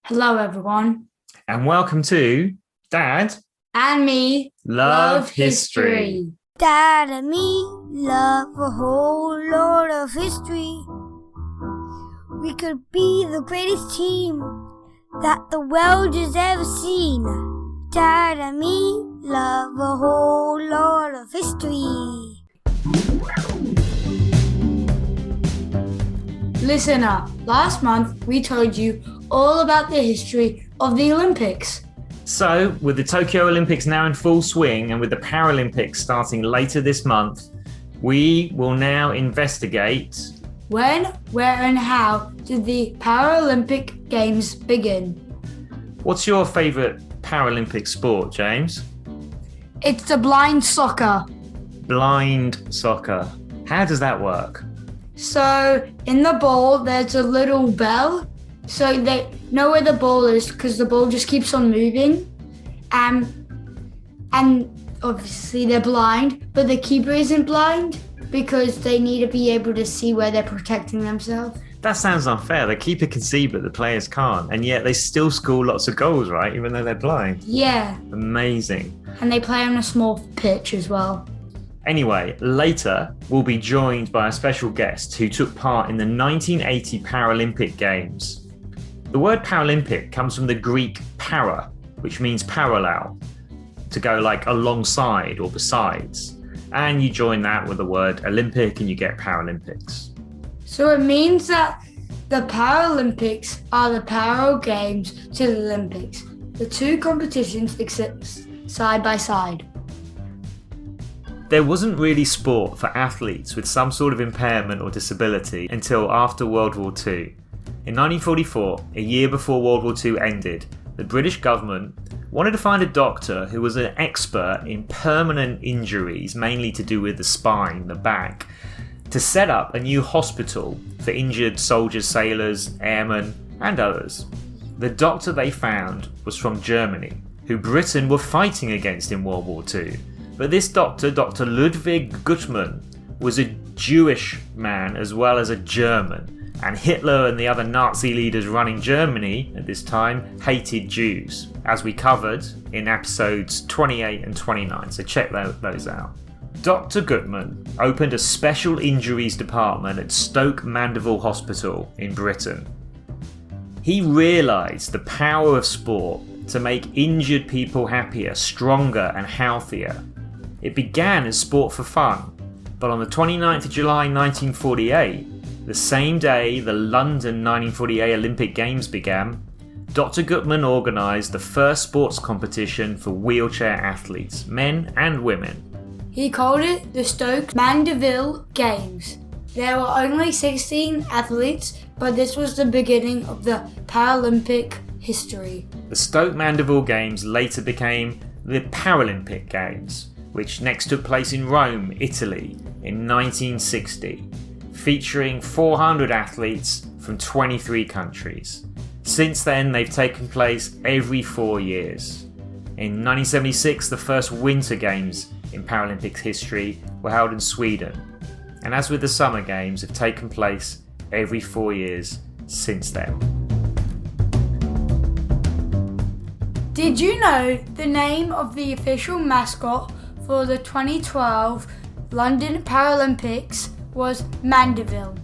Hello, everyone. And welcome to Dad And me Love History. Dad and me love a whole lot of history. We could be the greatest team that the world has ever seen. Dad and me love a whole lot of history. Listen up. Last month, we told you all about the history of the Olympics. So, with the Tokyo Olympics now in full swing and with the Paralympics starting later this month, we will now investigate When, where, and how did the Paralympic Games begin? What's your favourite Paralympic sport, James? It's the blind soccer. Blind soccer. How does that work? So, in the ball, there's a little bell. So they know where the ball is because the ball just keeps on moving. And obviously they're blind, but the keeper isn't blind because they need to be able to see where they're protecting themselves. That sounds unfair. The keeper can see, but the players can't. And yet they still score lots of goals, right? Even though they're blind. Yeah. Amazing. And they play on a small pitch as well. Anyway, later we'll be joined by a special guest who took part in the 1980 Paralympic Games. The word Paralympic comes from the Greek para, which means parallel, to go like alongside or besides. And you join that with the word Olympic and you get Paralympics. So it means that the Paralympics are the Para Games to the Olympics. The two competitions exist side by side. There wasn't really sport for athletes with some sort of impairment or disability until after World War II. In 1944, a year before World War II ended, the British government wanted to find a doctor who was an expert in permanent injuries, mainly to do with the spine, the back, to set up a new hospital for injured soldiers, sailors, airmen, and others. The doctor they found was from Germany, who Britain were fighting against in World War II. But this doctor, Dr. Ludwig Guttmann, was a Jewish man as well as a German. And Hitler and the other Nazi leaders running Germany at this time hated Jews, as we covered in episodes 28 and 29, so check those out. Dr. Guttmann opened a special injuries department at Stoke Mandeville Hospital in Britain. He realised the power of sport to make injured people happier, stronger and healthier. It began as sport for fun, but on the 29th of July 1948, the same day the London 1948 Olympic Games began, Dr. Guttmann organised the first sports competition for wheelchair athletes, men and women. He called it the Stoke Mandeville Games. There were only 16 athletes, but this was the beginning of the Paralympic history. The Stoke Mandeville Games later became the Paralympic Games, which next took place in Rome, Italy in 1960. Featuring 400 athletes from 23 countries. Since then, they've taken place every 4 years. In 1976, the first Winter Games in Paralympics history were held in Sweden. And as with the Summer Games, have taken place every 4 years since then. Did you know the name of the official mascot for the 2012 London Paralympics was Mandeville?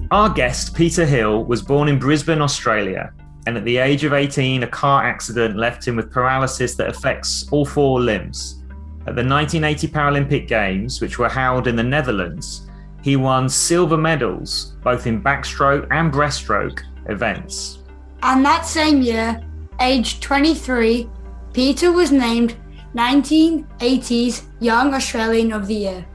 Our guest, Peter Hill, was born in Brisbane, Australia, and at the age of 18, a car accident left him with paralysis that affects all four limbs. At the 1980 Paralympic Games, which were held in the Netherlands, he won silver medals, both in backstroke and breaststroke events. And that same year, aged 23, Peter was named 1980's Young Australian of the Year.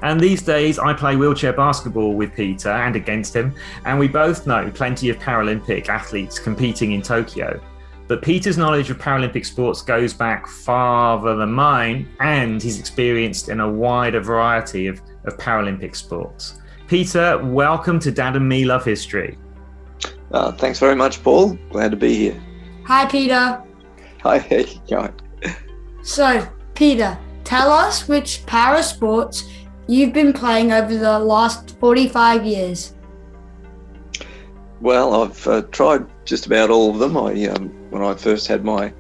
And these days I play wheelchair basketball with Peter and against him, and we both know plenty of Paralympic athletes competing in Tokyo. But Peter's knowledge of Paralympic sports goes back farther than mine, and he's experienced in a wider variety of Paralympic sports. Peter, welcome to Dad and Me Love History. Thanks very much, Paul. Glad to be here. Hi, Peter. Hi. So, Peter, tell us which para sports you've been playing over the last 45 years. Well, I've tried just about all of them. When I first had my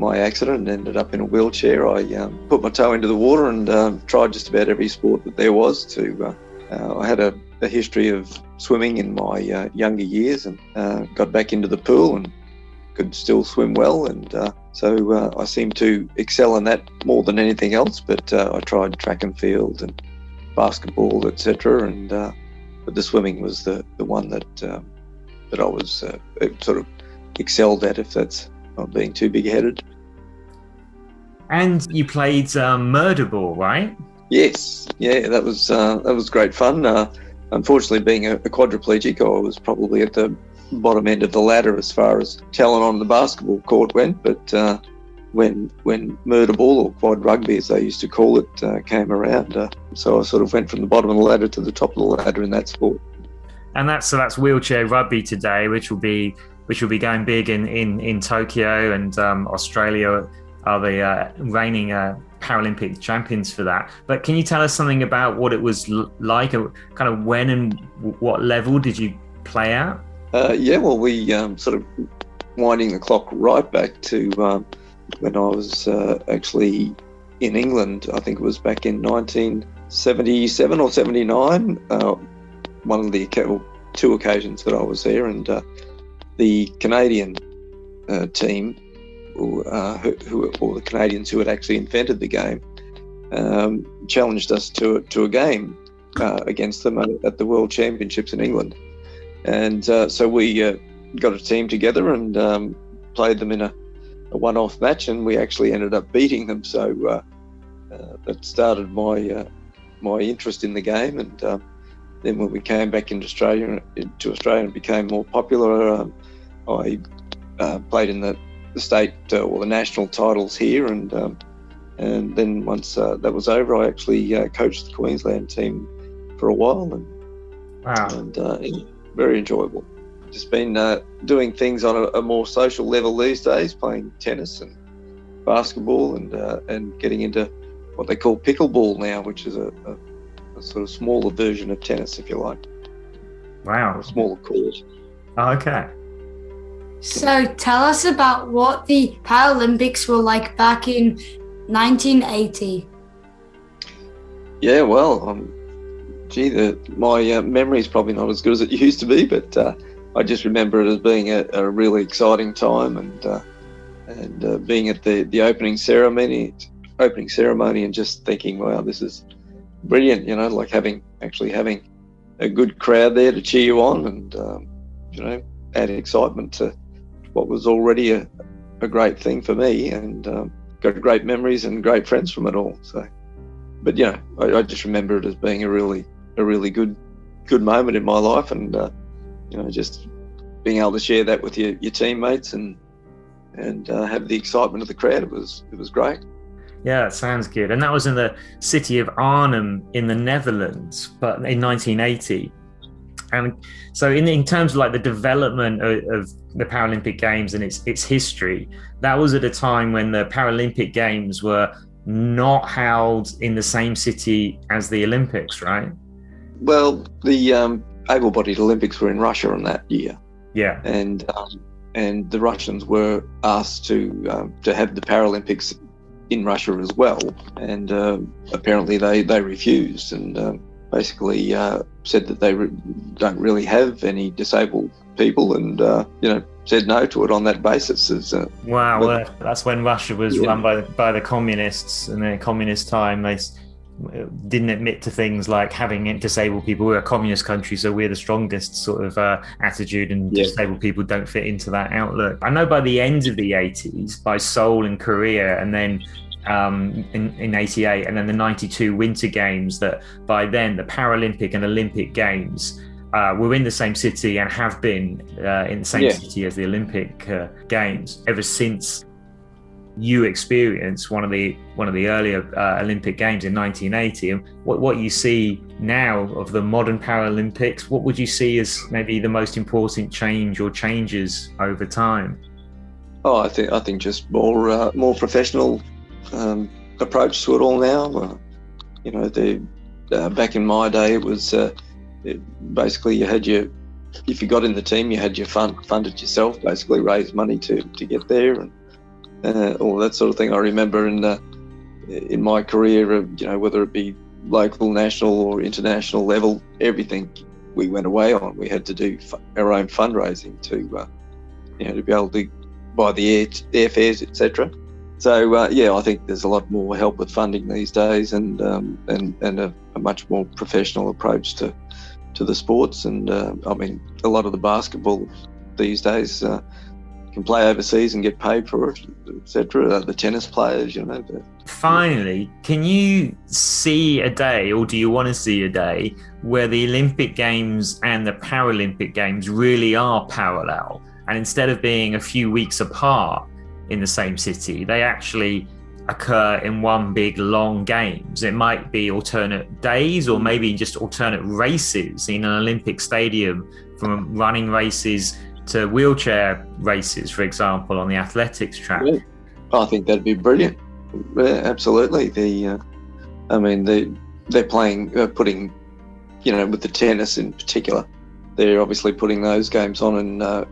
accident and ended up in a wheelchair, I put my toe into the water and tried just about every sport that there was. I had a history of swimming in my younger years and got back into the pool and could still swim well, and so I seem to excel in that more than anything else. But I tried track and field and basketball, etc. And but the swimming was the one that I was sort of excelled at, if that's not being too big-headed. And you played murderball, right? Yes, yeah, that was great fun. Unfortunately, being a quadriplegic, I was probably at the bottom end of the ladder as far as talent on the basketball court went. But when murderball, or quad rugby as they used to call it, came around, so I sort of went from the bottom of the ladder to the top of the ladder in that sport. And that's wheelchair rugby today, which will be going big in Tokyo, and Australia are the reigning Paralympic champions for that. But can you tell us something about what it was like, kind of when and what level did you play at? Yeah, well, we sort of winding the clock right back to when I was actually in England. I think it was back in 1977 or 79. One of the two occasions that I was there, and the Canadian team, or the Canadians who had actually invented the game, challenged us to a game against them at the World Championships in England. And so we got a team together and played them in a one-off match, and we actually ended up beating them. So that started my interest in the game. And then when we came back into Australia and became more popular, I played in the state or the national titles here, and then once that was over, I actually coached the Queensland team for a while, and very enjoyable. Just been doing things on a more social level these days, playing tennis and basketball, and getting into what they call pickleball now, which is a sort of smaller version of tennis, if you like. Wow. A smaller court. Oh, okay. So tell us about what the Paralympics were like back in 1980. Yeah, well, my memory is probably not as good as it used to be, but I just remember it as being a really exciting time, and being at the opening ceremony, and just thinking, wow, this is brilliant, like having a good crowd there to cheer you on, and add excitement to what was already a great thing for me, and got great memories and great friends from it all. So, but I just remember it as being a really good moment in my life, and just being able to share that with your teammates and have the excitement of the crowd. It was great. Yeah, that sounds good. And that was in the city of Arnhem in the Netherlands, but in 1980. And so in terms of like the development of the Paralympic Games and its history, that was at a time when the Paralympic Games were not held in the same city as the Olympics, right? Well, the able-bodied Olympics were in Russia in that year. Yeah. And the Russians were asked to have the Paralympics in Russia as well, and apparently they refused, and basically said that they don't really have any disabled people, and said no to it on that basis. Wow, that's when Russia was run by the communists, and in communist time they didn't admit to things like having disabled people. We're a communist country, so we're the strongest sort of attitude, and disabled people don't fit into that outlook. I know by the end of the 80s, by Seoul in Korea, and then in 88, and then the 92 Winter Games, that by then the Paralympic and Olympic Games were in the same city and have been in the same city as the Olympic Games ever since you experienced one of the earlier Olympic Games in 1980. And what you see now of the modern Paralympics, what would you see as maybe the most important change or changes over time? I think just more professional approach to it all now. Back in my day, it was basically if you got in the team, you had your funded yourself, basically raise money to get there and all that sort of thing. I remember in my career, whether it be local, national or international level, everything we went away on, we had to do our own fundraising to be able to buy the airfares, etc. So I think there's a lot more help with funding these days, and a much more professional approach to the sports. And a lot of the basketball these days can play overseas and get paid for it, etc. The tennis players, Finally, can you see a day, or do you want to see a day, where the Olympic Games and the Paralympic Games really are parallel, and instead of being a few weeks apart in the same city, they actually occur in one big long games? It might be alternate days, or maybe just alternate races in an Olympic stadium, from running races to wheelchair races, for example, on the athletics track. Yeah. I think that'd be brilliant. Yeah, absolutely. They're putting, with the tennis in particular, they're obviously putting those games on and at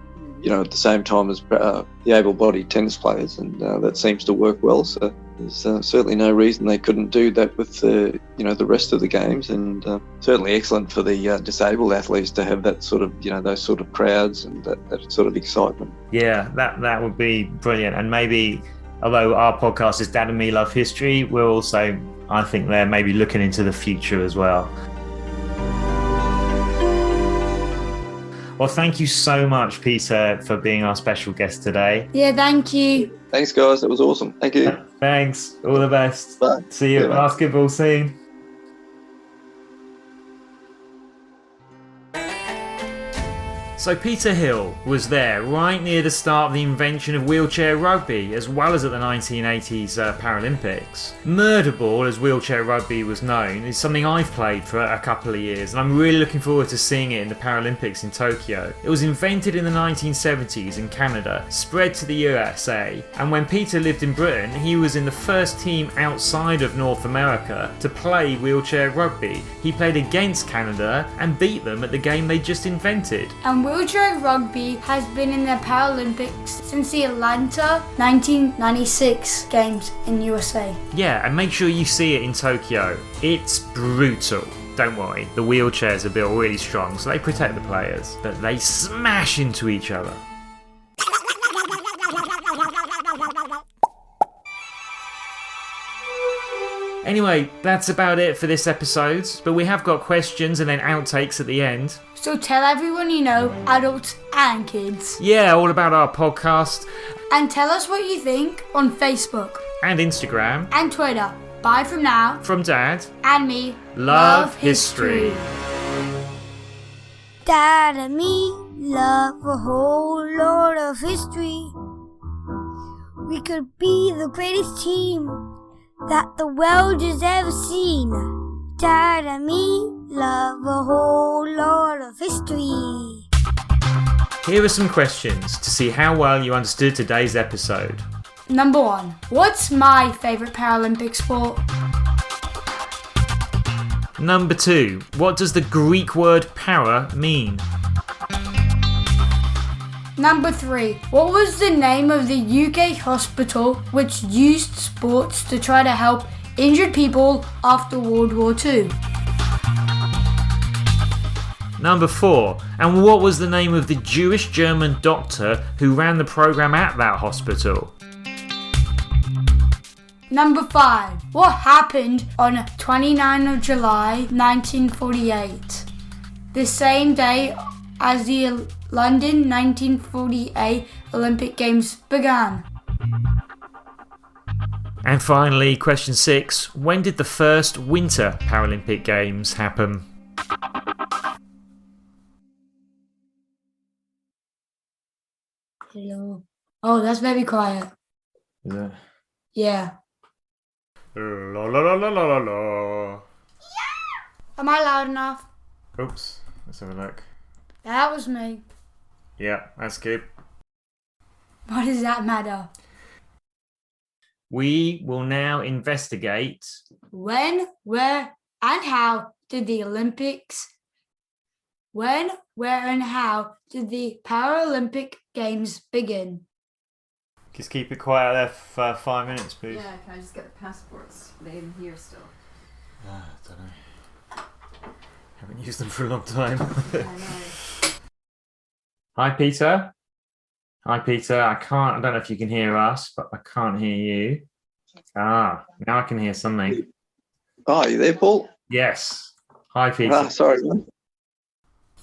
the same time as the able-bodied tennis players, and that seems to work well. So there's certainly no reason they couldn't do that with the rest of the games, and certainly excellent for the disabled athletes to have that sort of those sort of crowds and that sort of excitement. Yeah, that would be brilliant. And maybe, although our podcast is Dad and Me Love History, we're also, I think, they're maybe looking into the future as well. Well, thank you so much, Peter, for being our special guest today. Yeah, thank you. Thanks, guys. That was awesome. Thank you. Thanks. All the best. Bye. See you at basketball soon. So Peter Hill was there right near the start of the invention of wheelchair rugby, as well as at the 1980s Paralympics. Murderball, as wheelchair rugby was known, is something I've played for a couple of years, and I'm really looking forward to seeing it in the Paralympics in Tokyo. It was invented in the 1970s in Canada, spread to the USA, and when Peter lived in Britain, he was in the first team outside of North America to play wheelchair rugby. He played against Canada and beat them at the game they just invented. And wheelchair rugby has been in the Paralympics since the Atlanta 1996 Games in USA. Yeah, and make sure you see it in Tokyo. It's brutal. Don't worry, the wheelchairs are built really strong, so they protect the players, but they smash into each other. Anyway, that's about it for this episode, but we have got questions and then outtakes at the end. So tell everyone you know, adults and kids. Yeah, all about our podcast. And tell us what you think on Facebook. And Instagram. And Twitter. Bye from now. From Dad. And me. Love history. Dad and me love a whole lot of history. We could be the greatest team that the world has ever seen. Dad and me love a whole lot of history. Here are some questions to see how well you understood today's episode. Number 1. What's my favourite Paralympic sport? Number 2. What does the Greek word para mean? Number 3. What was the name of the UK hospital which used sports to try to help injured people after World War II? Number 4. And what was the name of the Jewish German doctor who ran the programme at that hospital? Number 5. What happened on 29th of July 1948? The same day as the London 1948 Olympic Games began. And finally, question 6. When did the first Winter Paralympic Games happen? Hello. Oh, that's very quiet. Is it? Yeah. La la la la la la. Am I loud enough? Oops. Let's have a look. That was me. Yeah, that's good. What does that matter? We will now investigate When, where, and how did the Olympics? When, where, and how did the Paralympic Games begin? Just keep it quiet there for 5 minutes, please. Yeah, can I just get the passports? Are they in here still? I don't know. Haven't used them for a long time. I know. Hi, Peter. Hi, Peter. I don't know if you can hear us, but I can't hear you. Now I can hear something. Oh, are you there, Paul? Yes. Hi, Peter. Sorry, man.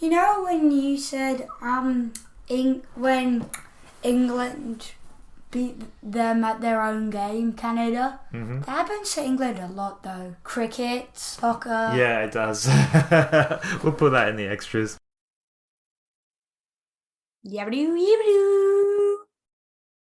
You know when you said when England beat them at their own game, Canada? Mm-hmm. That happens to England a lot though. Cricket, soccer. Yeah, it does. We'll put that in the extras. Yabba-doo, yabba-doo.